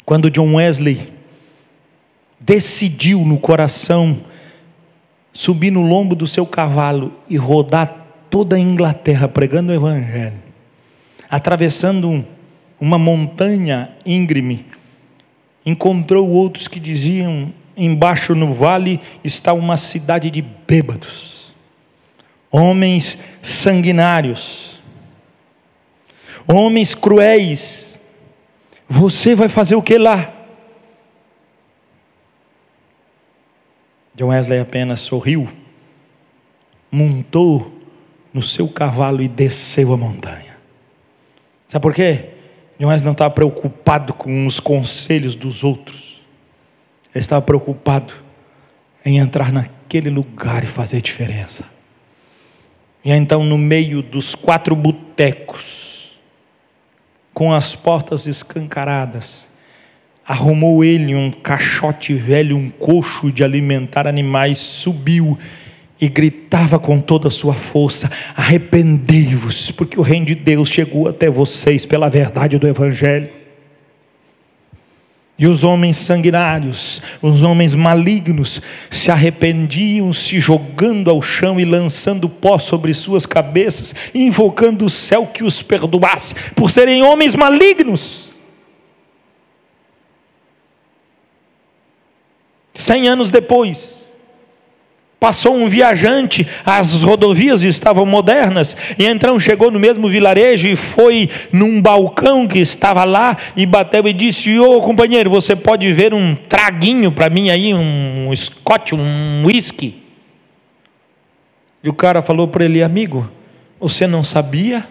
Quando John Wesley decidiu no coração subir no lombo do seu cavalo e rodar toda a Inglaterra pregando o Evangelho, atravessando uma montanha íngreme, encontrou outros que diziam: embaixo no vale está uma cidade de bêbados, homens sanguinários, homens cruéis. Você vai fazer o que lá? John Wesley apenas sorriu, montou no seu cavalo e desceu a montanha. Sabe por quê? John Wesley não estava preocupado com os conselhos dos outros. Ele estava preocupado em entrar naquele lugar e fazer diferença. E então, no meio dos 4 botecos, com as portas escancaradas, arrumou ele um caixote velho, um coxo de alimentar animais, subiu e gritava com toda a sua força: arrependei-vos, porque o reino de Deus chegou até vocês pela verdade do Evangelho. E os homens sanguinários, os homens malignos, se arrependiam, se jogando ao chão e lançando pó sobre suas cabeças, invocando o céu que os perdoasse, por serem homens malignos. 100 anos depois, passou um viajante, as rodovias estavam modernas, e então chegou no mesmo vilarejo e foi num balcão que estava lá e bateu e disse: ô companheiro, você pode ver um traguinho para mim aí, um scotch, um whisky? E o cara falou para ele: amigo, você não sabia?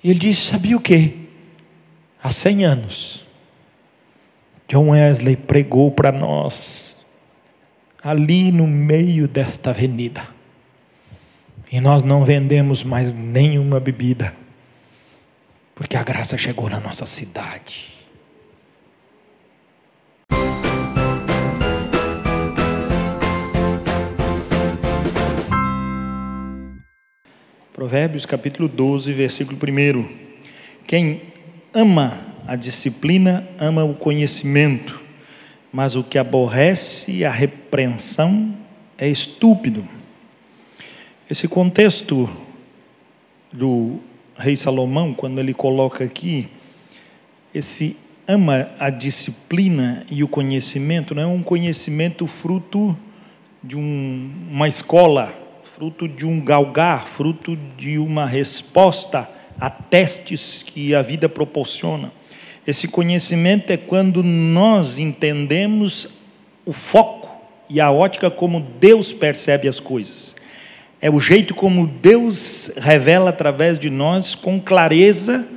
E ele disse: sabia o quê? Há 100 anos John Wesley pregou para nós ali no meio desta avenida, e nós não vendemos mais nenhuma bebida, porque a graça chegou na nossa cidade. Provérbios capítulo 12, versículo 1. Quem ama a disciplina ama o conhecimento, mas o que aborrece a repreensão é estúpido. Esse contexto do rei Salomão, quando ele coloca aqui, esse ama a disciplina e o conhecimento, não é um conhecimento fruto de uma escola, fruto de um galgar, fruto de uma resposta a testes que a vida proporciona. Esse conhecimento é quando nós entendemos o foco e a ótica como Deus percebe as coisas. É o jeito como Deus revela através de nós com clareza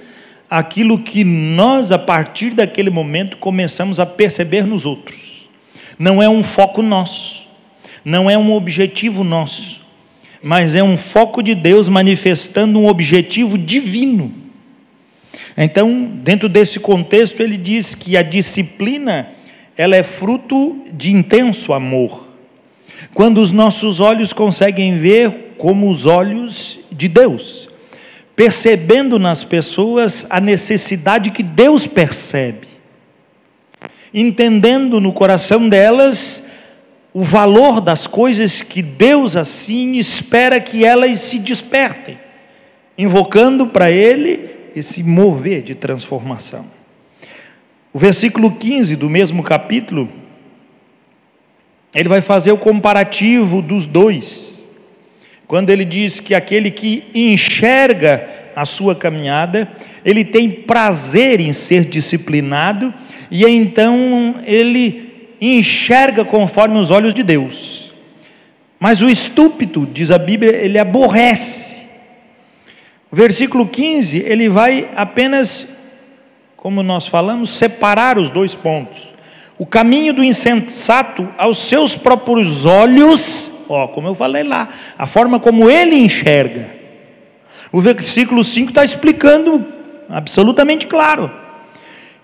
aquilo que nós, a partir daquele momento, começamos a perceber nos outros. Não é um foco nosso, não é um objetivo nosso, mas é um foco de Deus manifestando um objetivo divino. Então, dentro desse contexto, ele diz que a disciplina, ela é fruto de intenso amor. Quando os nossos olhos conseguem ver como os olhos de Deus, percebendo nas pessoas a necessidade que Deus percebe, entendendo no coração delas o valor das coisas que Deus assim espera que elas se despertem, invocando para Ele esse mover de transformação. O versículo 15 do mesmo capítulo, ele vai fazer o comparativo dos dois, quando ele diz que aquele que enxerga a sua caminhada, ele tem prazer em ser disciplinado, e então ele enxerga conforme os olhos de Deus. Mas o estúpido, diz a Bíblia, ele aborrece. O versículo 15, ele vai apenas, como nós falamos, separar os dois pontos. O caminho do insensato aos seus próprios olhos, como eu falei lá, a forma como ele enxerga. O versículo 5 está explicando absolutamente claro.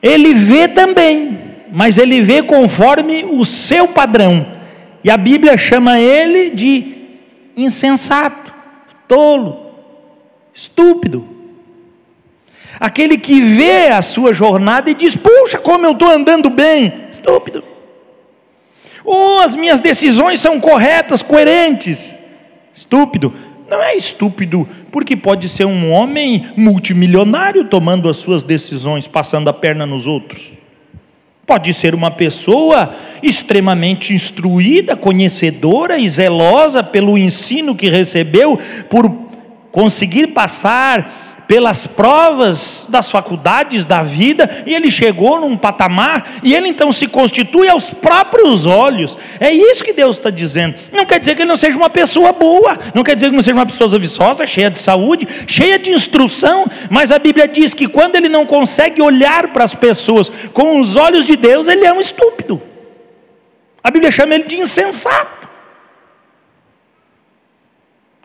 Ele vê também, mas ele vê conforme o seu padrão. E a Bíblia chama ele de insensato, tolo, estúpido. Aquele que vê a sua jornada e diz: puxa, como eu estou andando bem. Estúpido. Ou as minhas decisões são corretas, coerentes. Estúpido. Não é estúpido, porque pode ser um homem multimilionário tomando as suas decisões, passando a perna nos outros. Pode ser uma pessoa extremamente instruída, conhecedora e zelosa pelo ensino que recebeu, por conseguir passar pelas provas das faculdades da vida, e ele chegou num patamar, e ele então se constitui aos próprios olhos. É isso que Deus está dizendo. Não quer dizer que ele não seja uma pessoa boa, não quer dizer que não seja uma pessoa viçosa, cheia de saúde, cheia de instrução, mas a Bíblia diz que quando ele não consegue olhar para as pessoas com os olhos de Deus, ele é um estúpido. A Bíblia chama ele de insensato.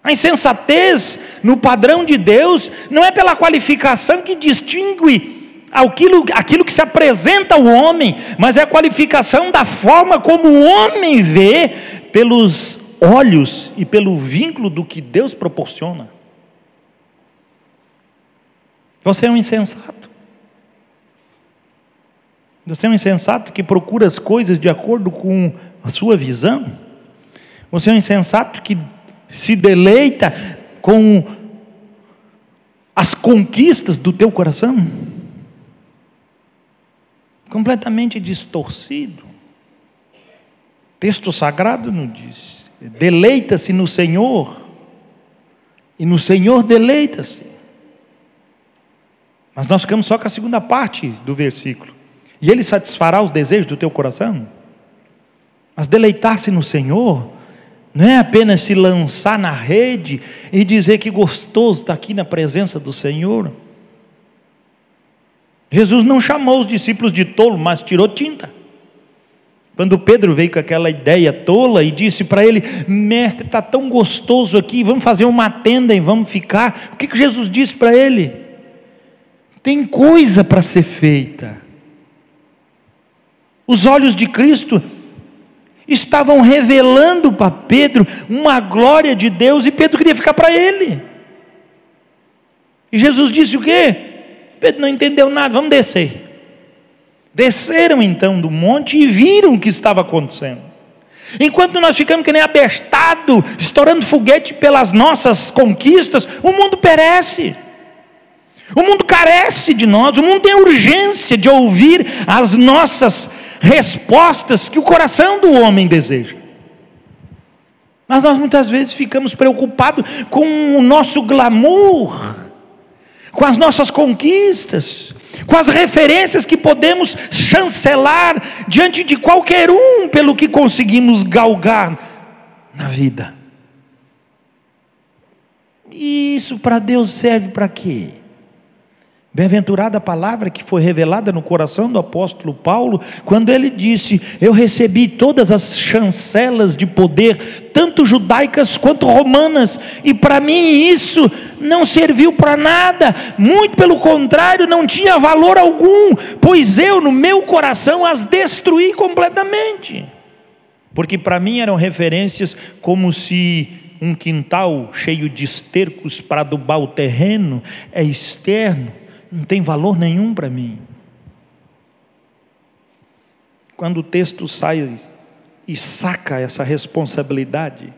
A insensatez no padrão de Deus não é pela qualificação que distingue aquilo que se apresenta ao homem, mas é a qualificação da forma como o homem vê, pelos olhos e pelo vínculo do que Deus proporciona. Você é um insensato. Você é um insensato que procura as coisas de acordo com a sua visão. Você é um insensato que se deleita com as conquistas do teu coração. Completamente distorcido. Texto sagrado nos diz: deleita-se no Senhor, e no Senhor deleita-se. Mas nós ficamos só com a segunda parte do versículo: e Ele satisfará os desejos do teu coração. Mas deleitar-se no Senhor não é apenas se lançar na rede e dizer que gostoso estar aqui na presença do Senhor. Jesus não chamou os discípulos de tolo, mas tirou tinta. Quando Pedro veio com aquela ideia tola e disse para ele: mestre, está tão gostoso aqui, vamos fazer uma tenda e vamos ficar. O que Jesus disse para ele? Tem coisa para ser feita. Os olhos de Cristo estavam revelando para Pedro uma glória de Deus, e Pedro queria ficar para ele. E Jesus disse o quê? Pedro não entendeu nada, vamos descer. Desceram então do monte e viram o que estava acontecendo. Enquanto nós ficamos que nem abestado, estourando foguete pelas nossas conquistas, o mundo perece. O mundo carece de nós, o mundo tem urgência de ouvir as nossas respostas que o coração do homem deseja. Mas nós muitas vezes ficamos preocupados com o nosso glamour, com as nossas conquistas, com as referências que podemos chancelar diante de qualquer um pelo que conseguimos galgar na vida. E isso para Deus serve para quê? Bem-aventurada a palavra que foi revelada no coração do apóstolo Paulo, quando ele disse: eu recebi todas as chancelas de poder, tanto judaicas quanto romanas, e para mim isso não serviu para nada, muito pelo contrário, não tinha valor algum, pois eu no meu coração as destruí completamente, porque para mim eram referências como se um quintal cheio de estercos para adubar o terreno é externo, não tem valor nenhum para mim. Quando o texto sai e saca essa responsabilidade,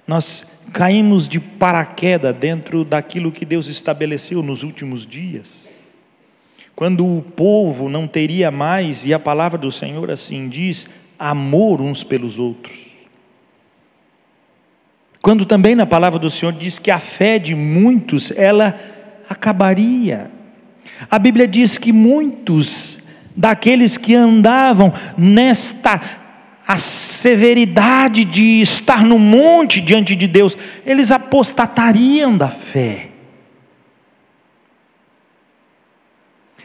nós caímos de paraquedas dentro daquilo que Deus estabeleceu nos últimos dias, quando o povo não teria mais, e a palavra do Senhor assim diz, amor uns pelos outros. Quando também na palavra do Senhor diz que a fé de muitos, ela acabaria. A Bíblia diz que muitos daqueles que andavam nesta a severidade de estar no monte diante de Deus, eles apostatariam da fé.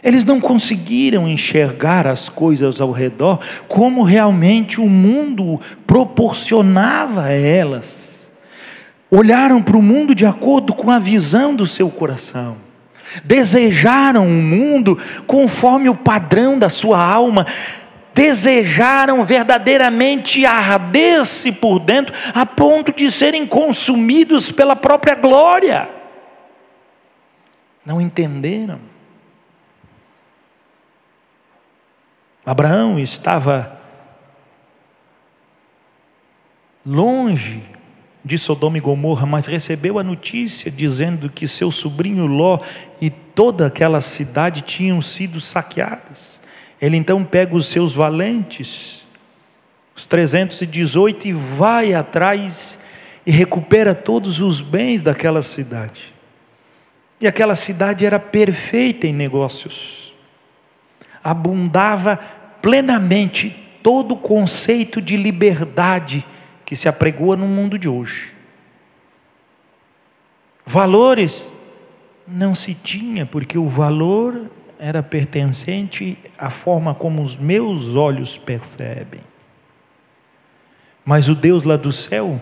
Eles não conseguiram enxergar as coisas ao redor como realmente o mundo proporcionava a elas. Olharam para o mundo de acordo com a visão do seu coração. Desejaram o mundo conforme o padrão da sua alma. Desejaram verdadeiramente arder-se por dentro, a ponto de serem consumidos pela própria glória. Não entenderam Abraão estava longe de Sodoma e Gomorra, mas recebeu a notícia dizendo que seu sobrinho Ló e toda aquela cidade tinham sido saqueadas. Ele então pega os seus valentes, os 318, e vai atrás e recupera todos os bens daquela cidade. E aquela cidade era perfeita em negócios, abundava plenamente todo o conceito de liberdade que se apregoa no mundo de hoje. Valores não se tinha, porque o valor era pertencente à forma como os meus olhos percebem. Mas o Deus lá do céu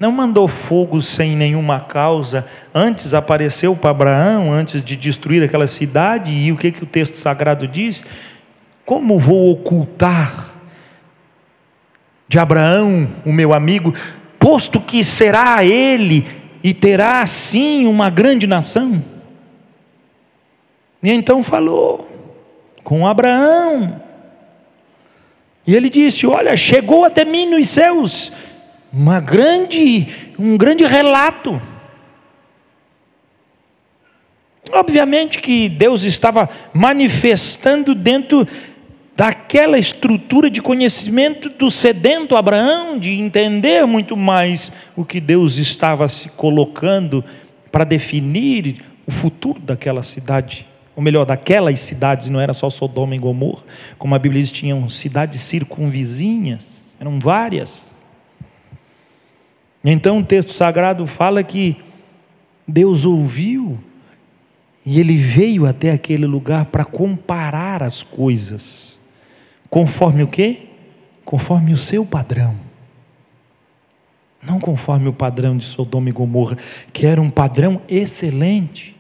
não mandou fogo sem nenhuma causa. Antes apareceu para Abraão, antes de destruir aquela cidade, e o que o texto sagrado diz? Como vou ocultar de Abraão, o meu amigo, posto que será ele e terá sim uma grande nação? E então falou com Abraão, e ele disse: olha, chegou até mim nos céus um grande relato. Obviamente que Deus estava manifestando dentro daquela estrutura de conhecimento do sedento Abraão, de entender muito mais o que Deus estava se colocando para definir o futuro daquela cidade, ou melhor, daquelas cidades. Não era só Sodoma e Gomorra, como a Bíblia diz, tinham cidades circunvizinhas, eram várias. Então o texto sagrado fala que Deus ouviu e ele veio até aquele lugar para comparar as coisas. Conforme o quê? Conforme o seu padrão. Não conforme o padrão de Sodoma e Gomorra, que era um padrão excelente.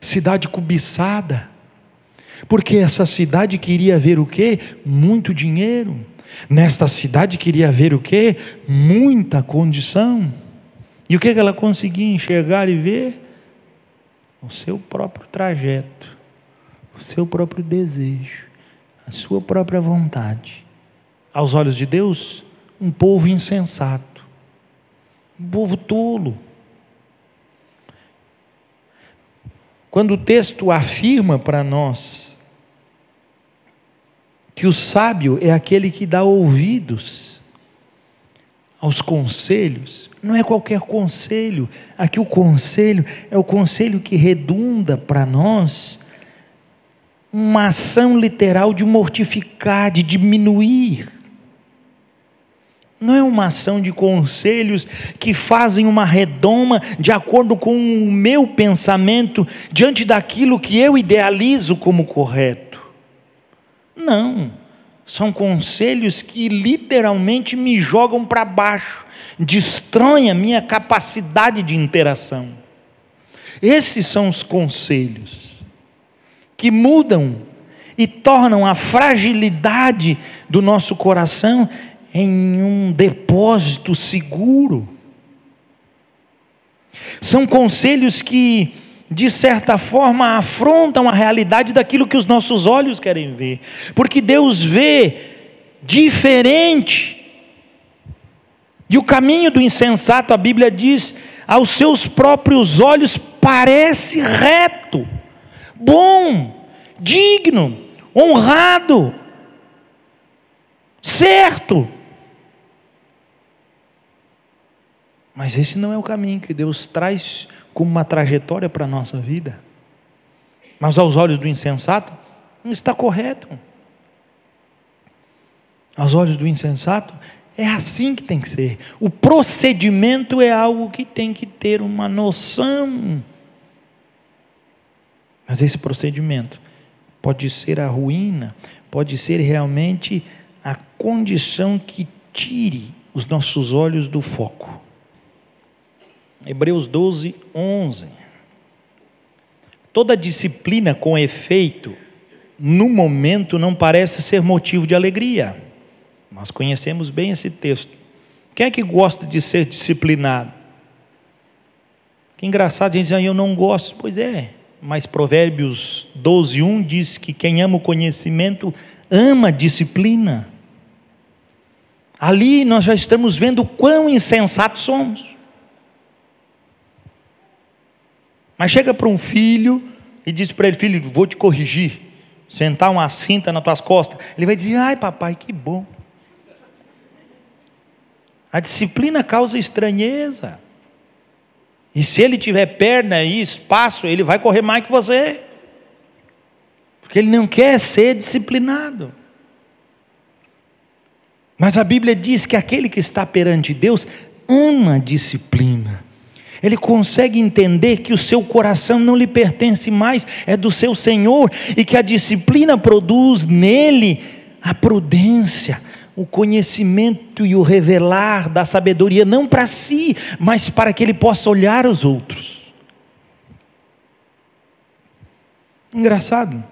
Cidade cobiçada. Porque essa cidade queria ver o quê? Muito dinheiro. Nesta cidade queria ver o quê? Muita condição. E o que ela conseguia enxergar e ver? O seu próprio trajeto, o seu próprio desejo, a sua própria vontade. Aos olhos de Deus, um povo insensato, um povo tolo. Quando o texto afirma para nós que o sábio é aquele que dá ouvidos aos conselhos, não é qualquer conselho. Aqui o conselho é o conselho que redunda para nós uma ação literal de mortificar, de diminuir. Não é uma ação de conselhos que fazem uma redoma de acordo com o meu pensamento, diante daquilo que eu idealizo como correto. Não, são conselhos que literalmente me jogam para baixo, destroem a minha capacidade de interação. Esses são os conselhos que mudam e tornam a fragilidade do nosso coração em um depósito seguro. São conselhos que, de certa forma, afrontam a realidade daquilo que os nossos olhos querem ver, porque Deus vê diferente. E o caminho do insensato, a Bíblia diz, aos seus próprios olhos parece reto, bom, digno, honrado, certo. Mas esse não é o caminho que Deus traz como uma trajetória para a nossa vida. Mas aos olhos do insensato, não está correto. Aos olhos do insensato, é assim que tem que ser. O procedimento é algo que tem que ter uma noção. Mas esse procedimento pode ser a ruína, pode ser realmente a condição que tire os nossos olhos do foco. Hebreus 12, 11. Toda disciplina com efeito, no momento, não parece ser motivo de alegria. Nós conhecemos bem esse texto. Quem é que gosta de ser disciplinado? Que engraçado, a gente diz: eu não gosto. Pois é, mas Provérbios 12:1 diz que quem ama o conhecimento ama a disciplina. Ali nós já estamos vendo o quão insensatos somos. Mas chega para um filho e diz para ele: filho, vou te corrigir, sentar uma cinta nas tuas costas. Ele vai dizer: ai papai, que bom. A disciplina causa estranheza. E se ele tiver perna e espaço, ele vai correr mais que você. Porque ele não quer ser disciplinado. Mas a Bíblia diz que aquele que está perante Deus ama a disciplina. Ele consegue entender que o seu coração não lhe pertence mais, é do seu Senhor, e que a disciplina produz nele a prudência, o conhecimento e o revelar da sabedoria, não para si, mas para que ele possa olhar os outros. Engraçado,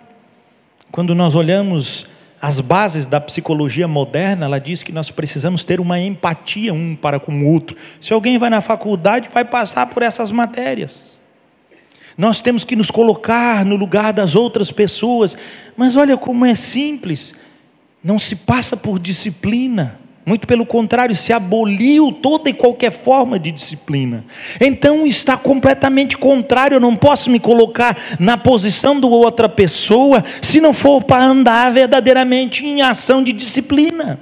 quando nós olhamos as bases da psicologia moderna, ela diz que nós precisamos ter uma empatia um para com o outro. Se alguém vai na faculdade, vai passar por essas matérias. Nós temos que nos colocar no lugar das outras pessoas. Mas olha como é simples. Não se passa por disciplina. Muito pelo contrário, se aboliu toda e qualquer forma de disciplina. Então está completamente contrário. Eu não posso me colocar na posição de outra pessoa se não for para andar verdadeiramente em ação de disciplina.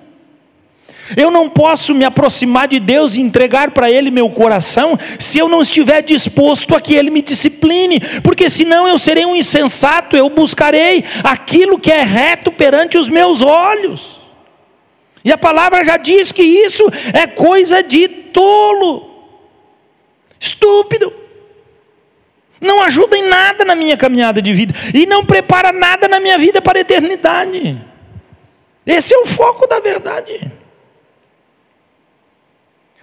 Eu não posso me aproximar de Deus e entregar para Ele meu coração se eu não estiver disposto a que Ele me discipline, porque senão eu serei um insensato. Eu buscarei aquilo que é reto perante os meus olhos. E a palavra já diz que isso é coisa de tolo, estúpido, não ajuda em nada na minha caminhada de vida, e não prepara nada na minha vida para a eternidade. Esse é o foco da verdade.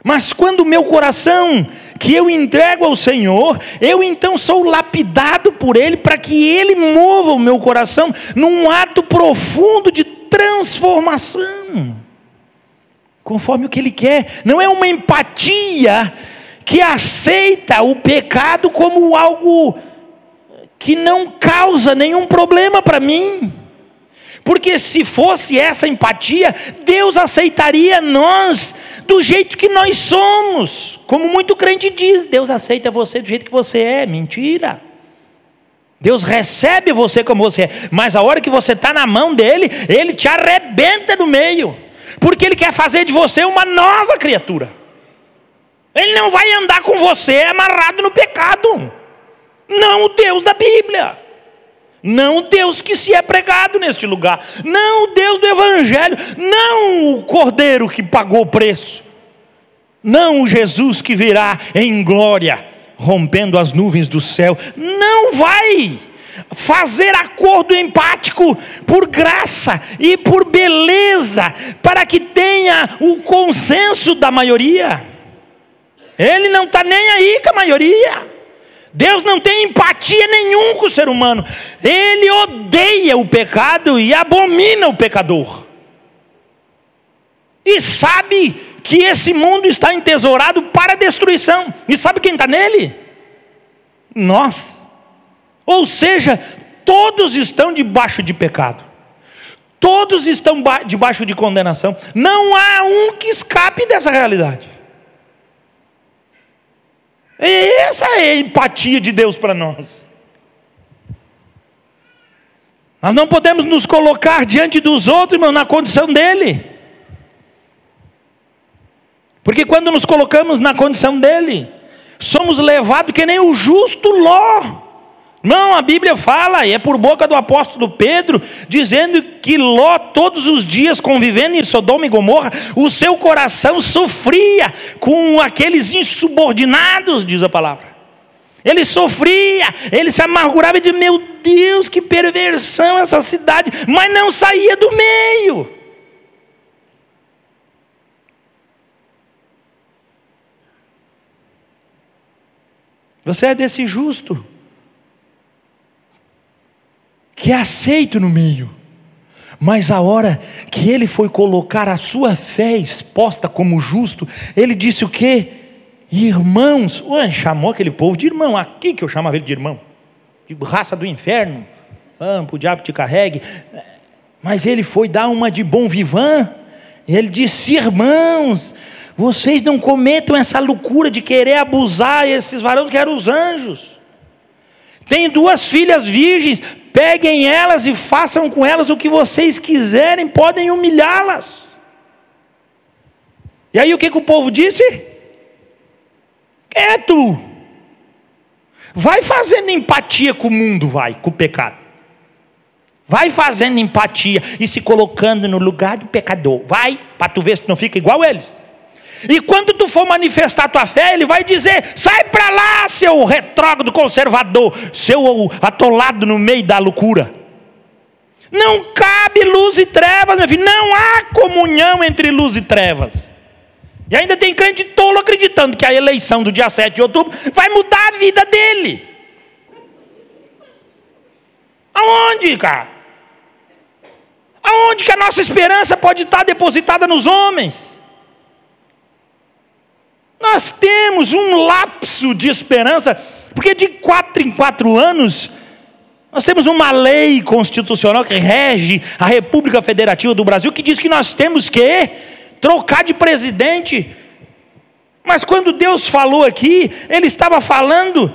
Mas quando o meu coração, que eu entrego ao Senhor, eu então sou lapidado por Ele, para que Ele mova o meu coração num ato profundo de transformação, conforme o que Ele quer. Não é uma empatia que aceita o pecado como algo que não causa nenhum problema para mim. Porque se fosse essa empatia, Deus aceitaria nós do jeito que nós somos. Como muito crente diz, Deus aceita você do jeito que você é. Mentira. Deus recebe você como você é, mas a hora que você está na mão dele, Ele te arrebenta no meio, porque Ele quer fazer de você uma nova criatura. Ele não vai andar com você amarrado no pecado. Não o Deus da Bíblia, não o Deus que se é pregado neste lugar, não o Deus do Evangelho, não o Cordeiro que pagou o preço, não o Jesus que virá em glória, rompendo as nuvens do céu. Não vai fazer acordo empático por graça e por beleza, para que tenha o consenso da maioria. Ele não está nem aí com a maioria. Deus não tem empatia nenhuma com o ser humano. Ele odeia o pecado e abomina o pecador. E sabe que esse mundo está entesourado para a destruição. E sabe quem está nele? Nós. Ou seja, todos estão debaixo de pecado. Todos estão debaixo de condenação. Não há um que escape dessa realidade. E essa é a empatia de Deus para nós. Nós não podemos nos colocar diante dos outros, irmão, na condição dele. Porque quando nos colocamos na condição dele, somos levados que nem o justo Ló. Não, a Bíblia fala, e é por boca do apóstolo Pedro, dizendo que Ló, todos os dias convivendo em Sodoma e Gomorra, o seu coração sofria com aqueles insubordinados, diz a palavra. Ele sofria, ele se amargurava e dizia: meu Deus, que perversão essa cidade, mas não saía do meio. Você é desse justo que é aceito no meio, mas a hora que ele foi colocar a sua fé exposta como justo, ele disse o quê? Irmãos. Ué, chamou aquele povo de irmão. Aqui que eu chamava ele de irmão. de raça do inferno, para o diabo te carregue. Mas ele foi dar uma de bom vivant, e ele disse: irmãos, vocês não cometam essa loucura de querer abusar esses varões que eram os anjos. Tem 2 filhas virgens, peguem elas e façam com elas o que vocês quiserem, podem humilhá-las. E aí o que o povo disse? Quieto. Vai fazendo empatia com o mundo, vai, com o pecado. Vai fazendo empatia e se colocando no lugar do pecador. Vai, para tu ver se tu não fica igual eles. E quando tu for manifestar tua fé, ele vai dizer: sai para lá, seu retrógrado conservador, seu atolado no meio da loucura. Não cabe luz e trevas, meu filho. Não há comunhão entre luz e trevas. E ainda tem crente tolo acreditando que a eleição do dia 7 de outubro vai mudar a vida dele. Aonde, cara? Aonde que a nossa esperança pode estar depositada nos homens? Nós temos um lapso de esperança, porque de 4 em 4 anos, nós temos uma lei constitucional que rege a República Federativa do Brasil, que diz que nós temos que trocar de presidente. Mas quando Deus falou aqui, Ele estava falando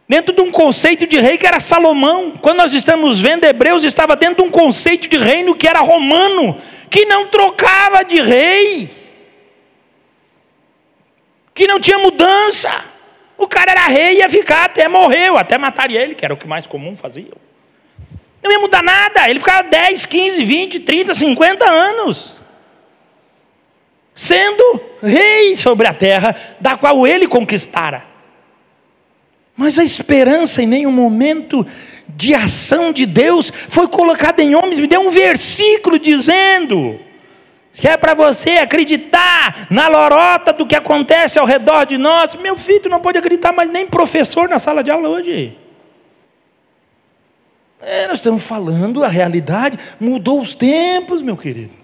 dentro de um conceito de rei que era Salomão. Quando nós estamos vendo, Hebreus estava dentro de um conceito de reino que era romano, que não trocava de rei, que não tinha mudança. O cara era rei e ia ficar até morreu, até mataria ele, que era o que mais comum fazia. Não ia mudar nada, ele ficava 10, 15, 20, 30, 50 anos sendo rei sobre a terra, da qual ele conquistara. Mas a esperança em nenhum momento de ação de Deus foi colocada em homens. Me deu um versículo dizendo que é para você acreditar na lorota do que acontece ao redor de nós. Meu filho, tu não pode acreditar mais nem professor na sala de aula hoje. Nós estamos falando a realidade, mudou os tempos, meu querido.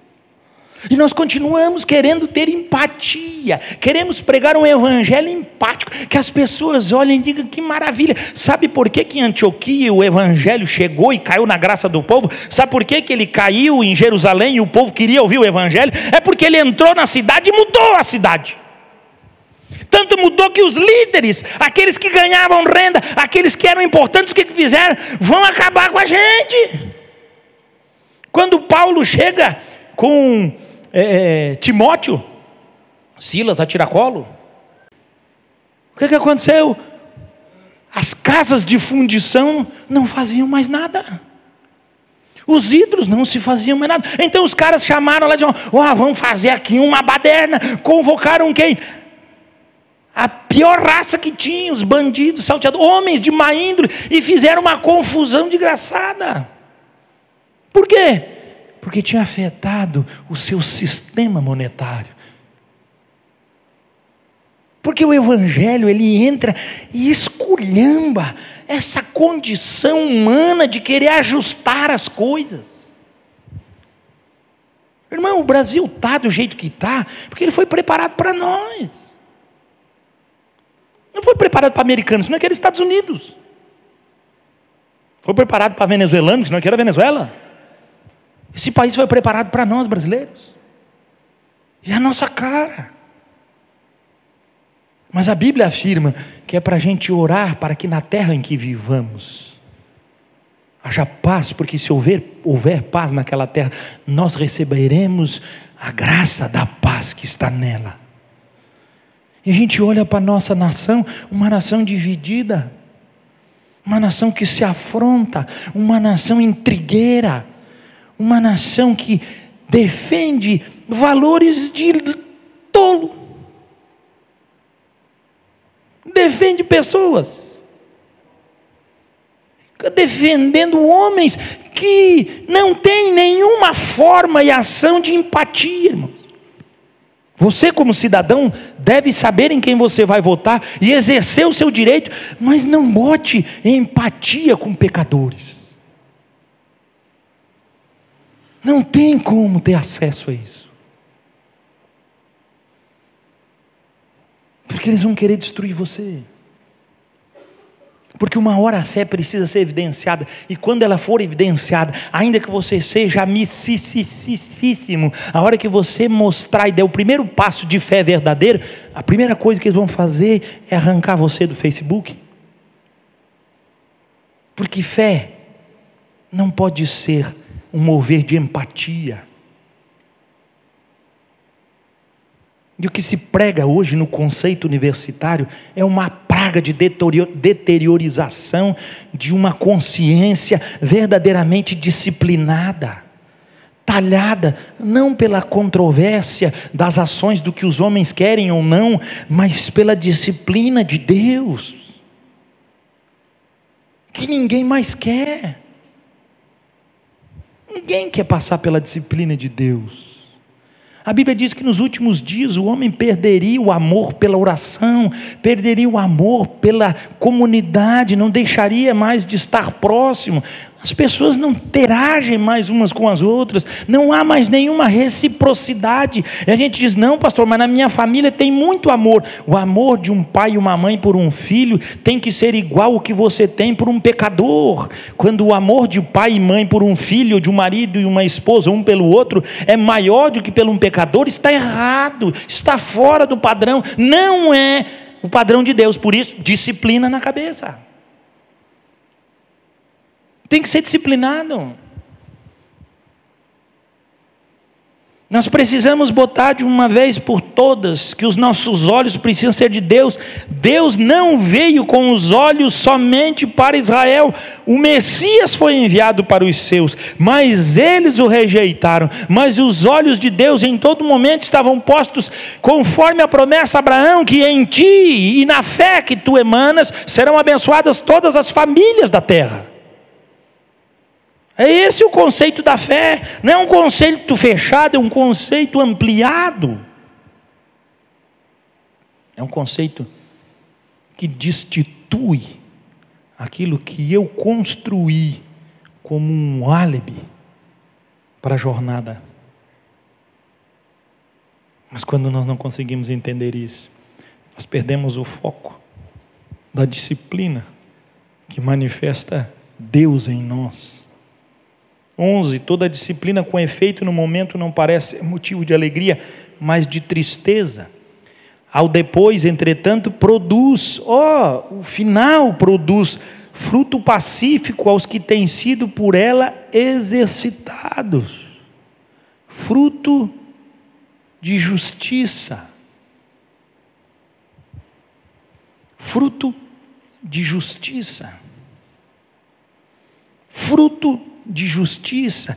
E nós continuamos querendo ter empatia, queremos pregar um evangelho empático, que as pessoas olhem e digam: que maravilha. Sabe por que em Antioquia o evangelho chegou e caiu na graça do povo? Sabe por que ele caiu em Jerusalém e o povo queria ouvir o evangelho? É porque ele entrou na cidade e mudou a cidade. Tanto mudou que os líderes, aqueles que ganhavam renda, aqueles que eram importantes, o que fizeram? Vão acabar com a gente. Quando Paulo chega com Timóteo, Silas a tiracolo, o que aconteceu? As casas de fundição não faziam mais nada, os ídolos não se faziam mais nada. Então os caras chamaram lá e disseram: vamos fazer aqui uma baderna. Convocaram quem? A pior raça que tinha, os bandidos, salteadores, homens de má índole, e fizeram uma confusão desgraçada. Por quê? Porque tinha afetado o seu sistema monetário. Porque o evangelho, ele entra e esculhamba essa condição humana de querer ajustar as coisas. Irmão, o Brasil está do jeito que está, porque ele foi preparado para nós. Não foi preparado para americanos, senão era Estados Unidos. Foi preparado para venezuelanos, senão era Venezuela. Esse país foi preparado para nós, brasileiros. E a nossa cara. Mas a Bíblia afirma que é para a gente orar para que na terra em que vivamos haja paz, porque se houver paz naquela terra, nós receberemos a graça da paz que está nela. E a gente olha para a nossa nação, uma nação dividida, uma nação que se afronta, uma nação intrigueira, uma nação que defende valores de tolo, defende pessoas, defendendo homens que não têm nenhuma forma e ação de empatia, irmãos. Você, como cidadão, deve saber em quem você vai votar e exercer o seu direito, mas não bote empatia com pecadores. Não tem como ter acesso a isso. Porque eles vão querer destruir você. Porque uma hora a fé precisa ser evidenciada, e quando ela for evidenciada, ainda que você seja amicíssimo, a hora que você mostrar e der o primeiro passo de fé verdadeiro, a primeira coisa que eles vão fazer é arrancar você do Facebook. Porque fé não pode ser um mover de empatia. E o que se prega hoje no conceito universitário é uma praga de deteriorização de uma consciência verdadeiramente disciplinada, talhada não pela controvérsia das ações do que os homens querem ou não, mas pela disciplina de Deus, que ninguém mais quer. Ninguém quer passar pela disciplina de Deus. A Bíblia diz que nos últimos dias o homem perderia o amor pela oração, perderia o amor pela comunidade, não deixaria mais de estar próximo. As pessoas não interagem mais umas com as outras, não há mais nenhuma reciprocidade. E a gente diz, não pastor, mas na minha família tem muito amor. O amor de um pai e uma mãe por um filho tem que ser igual ao que você tem por um pecador. Quando o amor de pai e mãe por um filho, de um marido e uma esposa, um pelo outro, é maior do que pelo um pecador, está errado, está fora do padrão, não é o padrão de Deus. Por isso, disciplina na cabeça. Tem que ser disciplinado. Nós precisamos botar de uma vez por todas que os nossos olhos precisam ser de Deus. Deus não veio com os olhos somente para Israel. O Messias foi enviado para os seus, mas eles o rejeitaram. Mas os olhos de Deus em todo momento estavam postos conforme a promessa a Abraão, que em ti e na fé que tu emanas serão abençoadas todas as famílias da terra. É esse o conceito da fé, não é um conceito fechado, é um conceito ampliado. É um conceito que destitui aquilo que eu construí como um álibi para a jornada. Mas quando nós não conseguimos entender isso, nós perdemos o foco da disciplina que manifesta Deus em nós. 11, toda disciplina com efeito no momento não parece ser motivo de alegria, mas de tristeza. Ao depois, entretanto, produz, o final produz fruto pacífico aos que têm sido por ela exercitados. Fruto de justiça. Fruto de justiça. Fruto de justiça.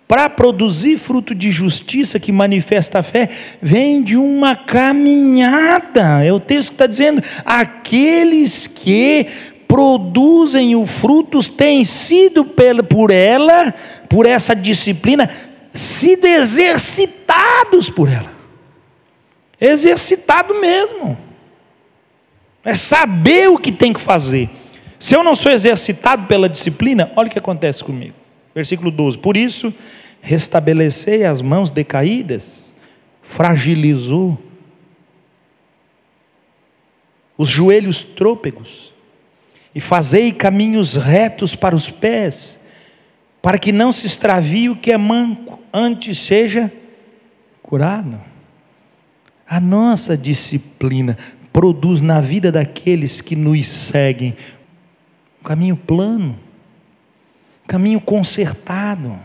Para produzir fruto de justiça que manifesta a fé, vem de uma caminhada. É o texto que está dizendo: aqueles que produzem o frutos têm sido por ela, por essa disciplina, sido exercitados por ela. Exercitado mesmo. É saber o que tem que fazer. Se eu não sou exercitado pela disciplina, olha o que acontece comigo. Versículo 12, por isso, restabelecei as mãos decaídas, fragilizou os joelhos trôpegos, e fazei caminhos retos para os pés, para que não se extravie o que é manco, antes seja curado. A nossa disciplina produz na vida daqueles que nos seguem um caminho plano, caminho consertado,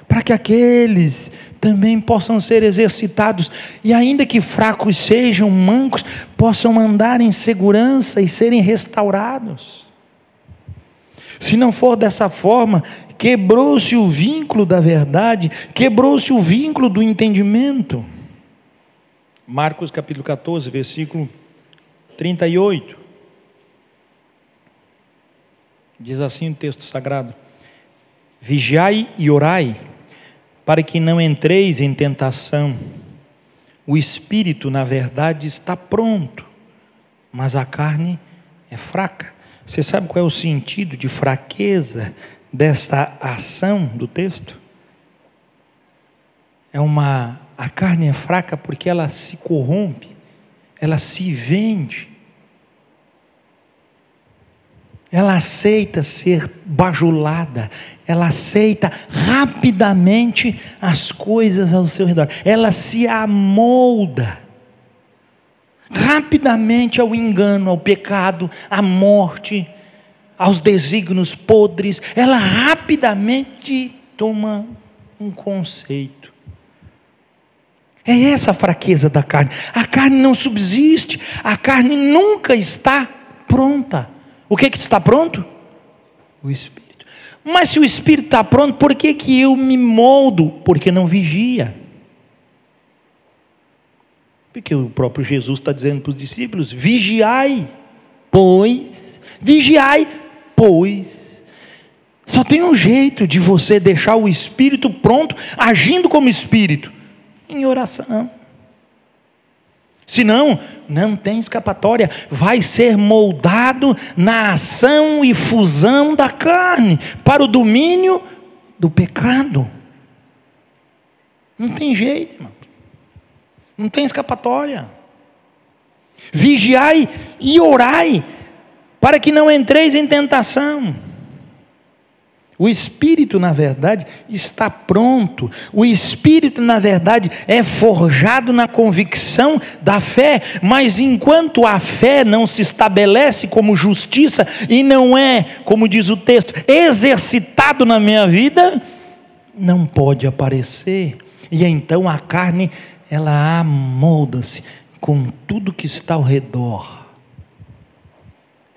para que aqueles também possam ser exercitados, e ainda que fracos sejam, mancos, possam andar em segurança e serem restaurados. Se não for dessa forma, quebrou-se o vínculo da verdade, quebrou-se o vínculo do entendimento. Marcos capítulo 14, versículo 38. Diz assim o texto sagrado: vigiai e orai, para que não entreis em tentação. O espírito, na verdade, está pronto, mas a carne é fraca. Você sabe qual é o sentido de fraqueza desta ação do texto? A carne é fraca porque ela se corrompe, ela se vende. ela aceita ser bajulada, ela aceita rapidamente as coisas ao seu redor, ela se amolda rapidamente ao engano, ao pecado, à morte, aos desígnios podres. Ela rapidamente toma um conceito. É essa a fraqueza da carne. A carne não subsiste, a carne nunca está pronta. O que está pronto? O Espírito. Mas se o Espírito está pronto, por que eu me moldo? Porque não vigia. Porque o próprio Jesus está dizendo para os discípulos: vigiai, pois. Vigiai, pois. Só tem um jeito de você deixar o Espírito pronto, agindo como Espírito: em oração. Senão, não tem escapatória, vai ser moldado na ação e fusão da carne, para o domínio do pecado. Não tem jeito, irmão. Não tem escapatória. Vigiai e orai, para que não entreis em tentação. O Espírito, na verdade, está pronto. O Espírito, na verdade, é forjado na convicção da fé. Mas enquanto a fé não se estabelece como justiça, e não é, como diz o texto, exercitado na minha vida, não pode aparecer. E então a carne, ela amolda-se com tudo que está ao redor,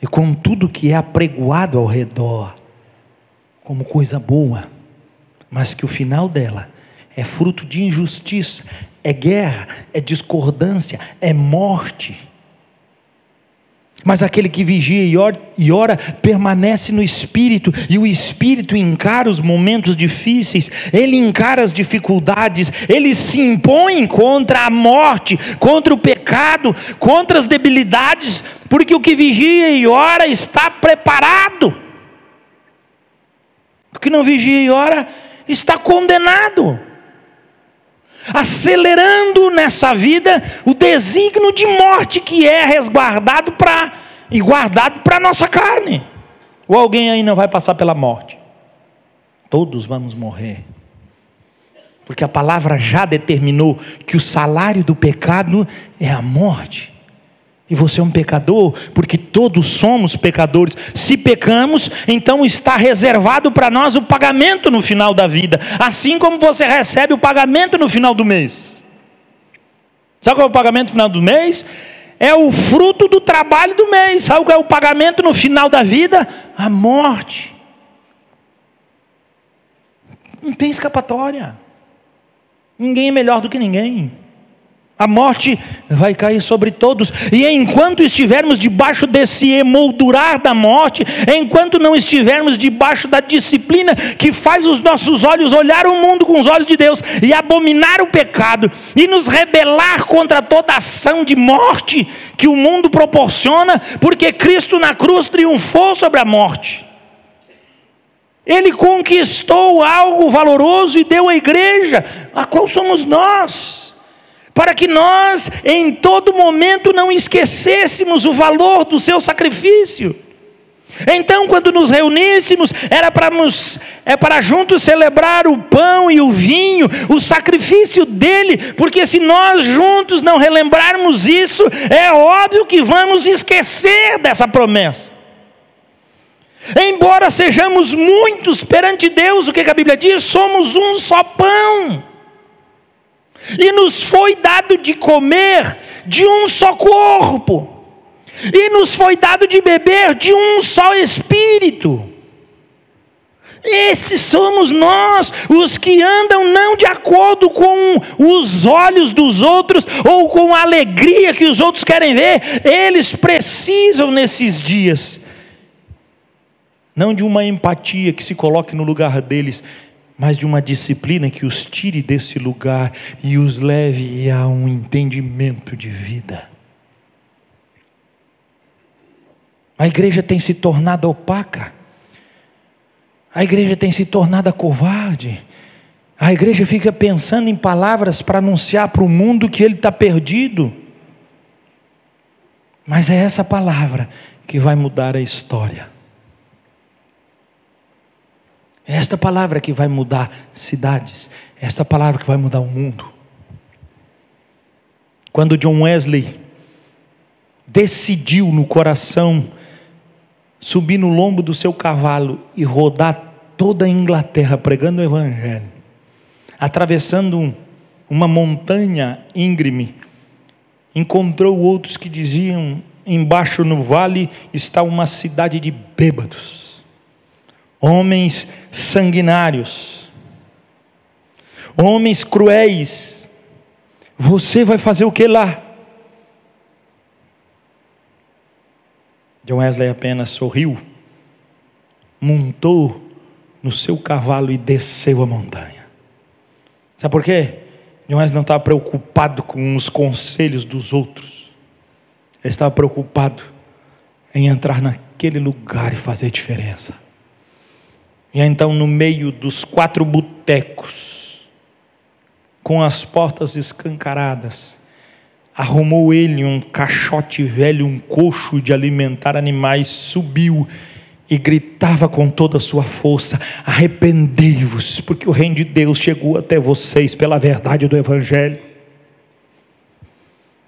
e com tudo que é apregoado ao redor, como coisa boa, mas que o final dela é fruto de injustiça, é guerra, é discordância, é morte. Mas aquele que vigia e ora permanece no Espírito, e o Espírito encara os momentos difíceis, ele encara as dificuldades, ele se impõe contra a morte, contra o pecado, contra as debilidades, porque o que vigia e ora está preparado. O que não vigia e ora está condenado, acelerando nessa vida o desígnio de morte que é resguardado e guardado para a nossa carne. Ou alguém aí não vai passar pela morte? Todos vamos morrer, porque a palavra já determinou que o salário do pecado é a morte. E você é um pecador, porque todos somos pecadores. Se pecamos, então está reservado para nós o pagamento no final da vida, assim como você recebe o pagamento no final do mês. Sabe qual é o pagamento no final do mês? É o fruto do trabalho do mês. Sabe qual é o pagamento no final da vida? A morte. Não tem escapatória. Ninguém é melhor do que ninguém. A morte vai cair sobre todos, e enquanto estivermos debaixo desse emoldurar da morte, enquanto não estivermos debaixo da disciplina que faz os nossos olhos olhar o mundo com os olhos de Deus, e abominar o pecado, e nos rebelar contra toda ação de morte que o mundo proporciona, porque Cristo na cruz triunfou sobre a morte. Ele conquistou algo valoroso e deu à igreja, a qual somos nós, para que nós em todo momento não esquecêssemos o valor do seu sacrifício. Então, quando nos reuníssemos, era para juntos celebrar o pão e o vinho, o sacrifício dele, porque se nós juntos não relembrarmos isso, é óbvio que vamos esquecer dessa promessa. Embora sejamos muitos perante Deus, o que a Bíblia diz? Somos um só pão. E nos foi dado de comer de um só corpo, e nos foi dado de beber de um só Espírito. Esses somos nós, os que andam não de acordo com os olhos dos outros, ou com a alegria que os outros querem ver. Eles precisam nesses dias, não de uma empatia que se coloque no lugar deles, mas de uma disciplina que os tire desse lugar e os leve a um entendimento de vida. A igreja tem se tornado opaca, a igreja tem se tornado covarde, a igreja fica pensando em palavras para anunciar para o mundo que ele está perdido, mas é essa palavra que vai mudar a história. É esta palavra que vai mudar cidades. É esta palavra que vai mudar o mundo. Quando John Wesley decidiu no coração subir no lombo do seu cavalo e rodar toda a Inglaterra pregando o Evangelho, atravessando uma montanha íngreme, encontrou outros que diziam: embaixo no vale está uma cidade de bêbados, homens sanguinários, homens cruéis. Você vai fazer o que lá? John Wesley apenas sorriu, montou no seu cavalo e desceu a montanha. Sabe por quê? John Wesley não estava preocupado com os conselhos dos outros. Ele estava preocupado em entrar naquele lugar e fazer diferença. E então, no meio dos 4 botecos, com as portas escancaradas, arrumou ele um caixote velho, um coxo de alimentar animais, subiu e gritava com toda a sua força: arrependei-vos, porque o reino de Deus chegou até vocês pela verdade do Evangelho.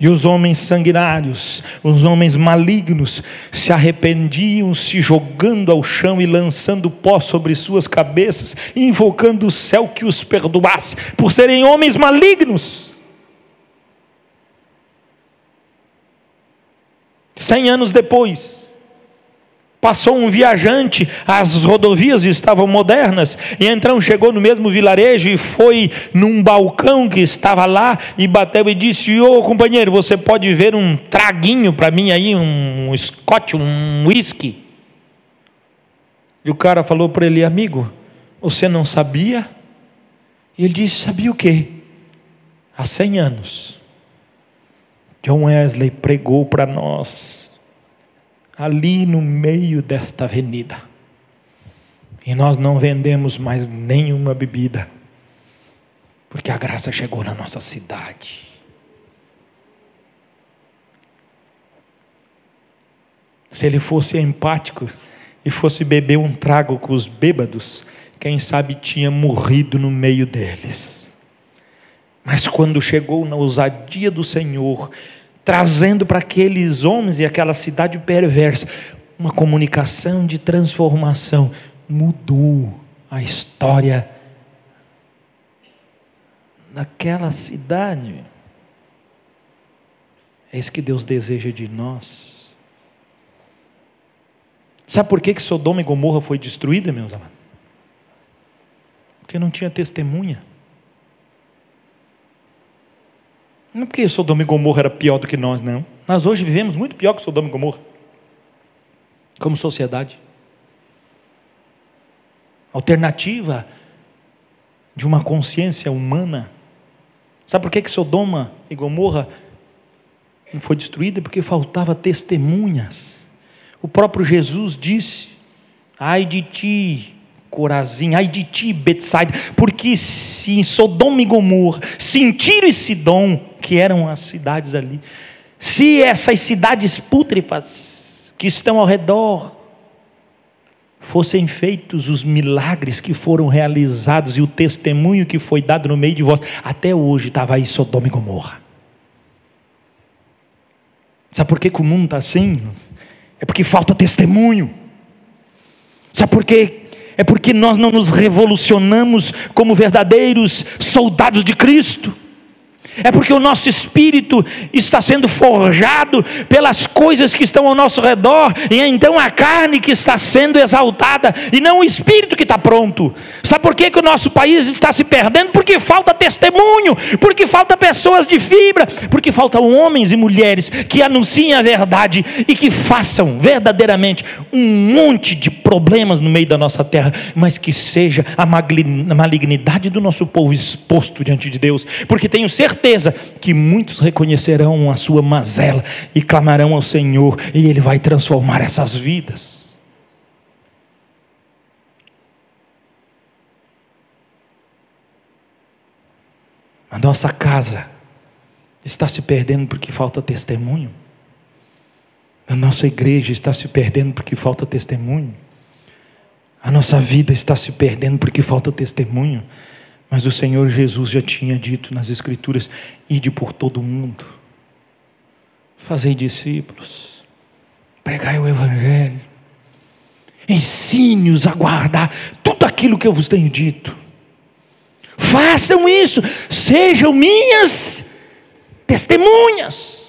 E os homens sanguinários, os homens malignos, se arrependiam, se jogando ao chão e lançando pó sobre suas cabeças, invocando o céu que os perdoasse, por serem homens malignos. 100 anos depois, passou um viajante, as rodovias estavam modernas, e então chegou no mesmo vilarejo e foi num balcão que estava lá, e bateu e disse: ô companheiro, você pode ver um traguinho para mim aí, um scotch, um whisky? E o cara falou para ele: amigo, você não sabia? E ele disse: sabia o quê? Há 100 anos, John Wesley pregou para nós, ali no meio desta avenida, e nós não vendemos mais nenhuma bebida, porque a graça chegou na nossa cidade. Se ele fosse empático e fosse beber um trago com os bêbados, quem sabe tinha morrido no meio deles. Mas quando chegou na ousadia do Senhor, trazendo para aqueles homens e aquela cidade perversa uma comunicação de transformação, mudou a história naquela cidade. É isso que Deus deseja de nós. Sabe por que Sodoma e Gomorra foi destruída, meus amados? Porque não tinha testemunha. Não é porque Sodoma e Gomorra era pior do que nós, não. Nós hoje vivemos muito pior que Sodoma e Gomorra, como sociedade. Alternativa de uma consciência humana. Sabe por que Sodoma e Gomorra não foi destruída? Porque faltava testemunhas. O próprio Jesus disse: ai de ti, Corazim, ai de ti, Betsaida, porque se em Sodoma e Gomorra, se em Tiro e Sidom, que eram as cidades ali, se essas cidades pútrefas que estão ao redor fossem feitos os milagres que foram realizados e o testemunho que foi dado no meio de vós, até hoje estava aí Sodoma e Gomorra. Sabe por que o mundo está assim? É porque falta testemunho. Sabe por quê? É porque nós não nos revolucionamos como verdadeiros soldados de Cristo. É porque o nosso espírito está sendo forjado pelas coisas que estão ao nosso redor, e então a carne que está sendo exaltada, e não o espírito que está pronto. Sabe por que o nosso país está se perdendo? Porque falta testemunho, porque falta pessoas de fibra, porque faltam homens e mulheres que anunciem a verdade e que façam verdadeiramente um monte de problemas no meio da nossa terra, mas que seja a malignidade do nosso povo exposto diante de Deus, porque tenho certeza que muitos reconhecerão a sua mazela e clamarão ao Senhor, e Ele vai transformar essas vidas. A nossa casa está se perdendo porque falta testemunho. A nossa igreja está se perdendo porque falta testemunho. A nossa vida está se perdendo porque falta testemunho. Mas o Senhor Jesus já tinha dito nas Escrituras: ide por todo o mundo, fazei discípulos, pregai o Evangelho, ensine-os a guardar tudo aquilo que eu vos tenho dito. Façam isso, sejam minhas testemunhas.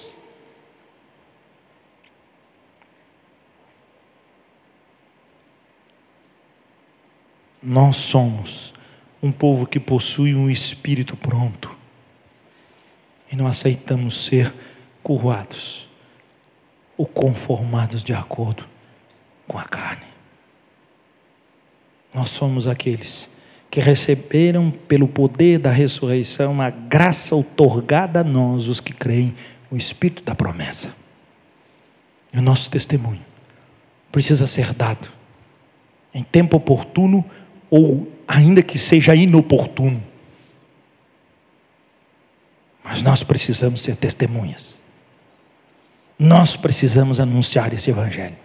Nós somos um povo que possui um espírito pronto e não aceitamos ser curvados ou conformados de acordo com a carne. Nós somos aqueles que receberam pelo poder da ressurreição a graça outorgada a nós, os que creem, o Espírito da promessa. E o nosso testemunho precisa ser dado em tempo oportuno, ou ainda que seja inoportuno. Mas nós precisamos ser testemunhas. Nós precisamos anunciar esse Evangelho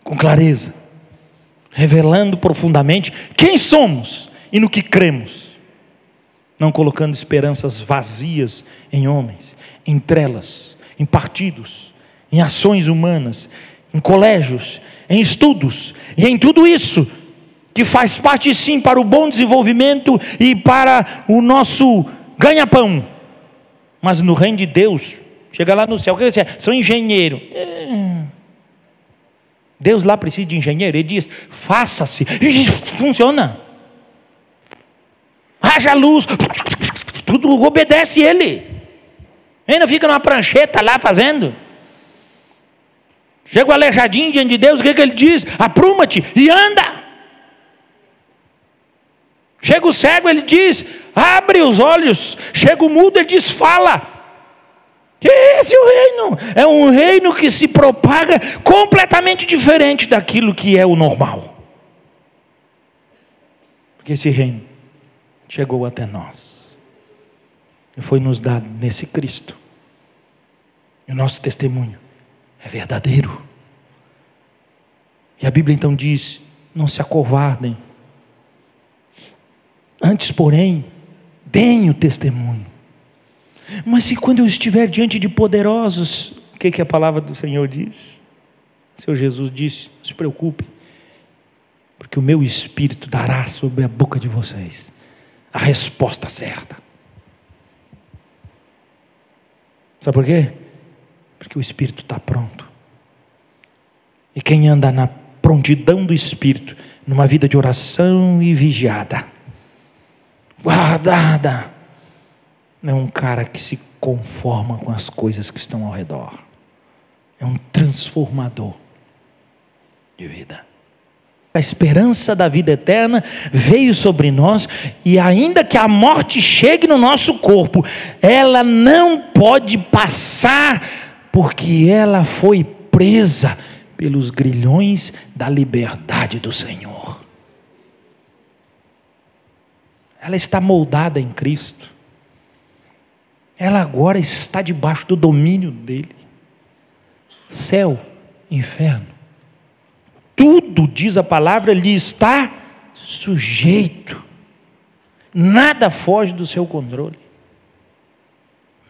com clareza, revelando profundamente quem somos e no que cremos, não colocando esperanças vazias em homens, em trelas, em partidos, em ações humanas, em colégios, em estudos e em tudo isso que faz parte sim para o bom desenvolvimento e para o nosso ganha-pão. Mas no reino de Deus, chega lá no céu, o que você é? Sou engenheiro. Deus lá precisa de engenheiro, Ele diz, faça-se, e funciona. Haja luz, tudo obedece Ele. Ainda fica numa prancheta lá fazendo. Chega o aleijadinho diante de Deus, o que Ele diz? Apruma-te e anda. Chega o cego, Ele diz, abre os olhos. Chega o mudo, Ele diz, fala. Esse é o reino. É um reino que se propaga completamente diferente daquilo que é o normal. Porque esse reino chegou até nós e foi nos dado nesse Cristo. E o nosso testemunho é verdadeiro. E a Bíblia então diz, não se acovardem. Antes, porém, deem o testemunho. Mas se quando eu estiver diante de poderosos, o que a palavra do Senhor diz? O Senhor Jesus disse, não se preocupe, porque o meu Espírito dará sobre a boca de vocês a resposta certa. Sabe por quê? Porque o Espírito está pronto. E quem anda na prontidão do Espírito, numa vida de oração e vigiada, guardada, não é um cara que se conforma com as coisas que estão ao redor. É um transformador de vida. A esperança da vida eterna veio sobre nós, e ainda que a morte chegue no nosso corpo, ela não pode passar, porque ela foi presa pelos grilhões da liberdade do Senhor. Ela está moldada em Cristo. Ela agora está debaixo do domínio dele. Céu, inferno, tudo, diz a palavra, lhe está sujeito. Nada foge do seu controle.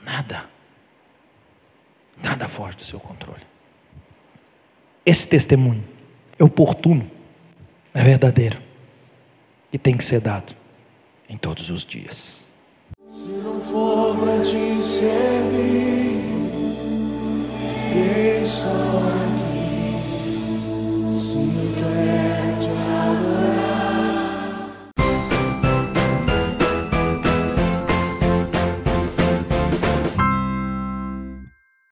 Nada foge do seu controle. Esse testemunho é oportuno, é verdadeiro e tem que ser dado em todos os dias. Se não for para te servir, quem sou eu?